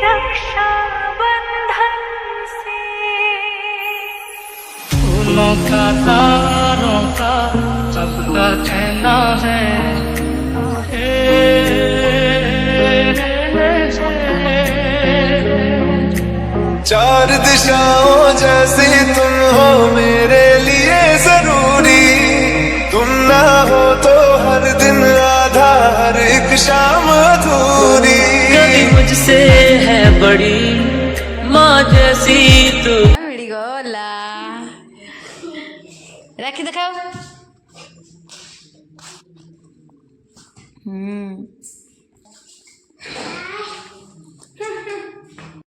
रक्षा बंधन से फूलों का तारों का सबका कहना है चार दिशाओं जैसी तुम हो मेरे लिए जरूरी, तुम ना हो तो हर दिन आधा हर एक शाम अधूरी। कभी मुझसे है बड़ी माँ जैसी तू। गोला राखी दिखाओ।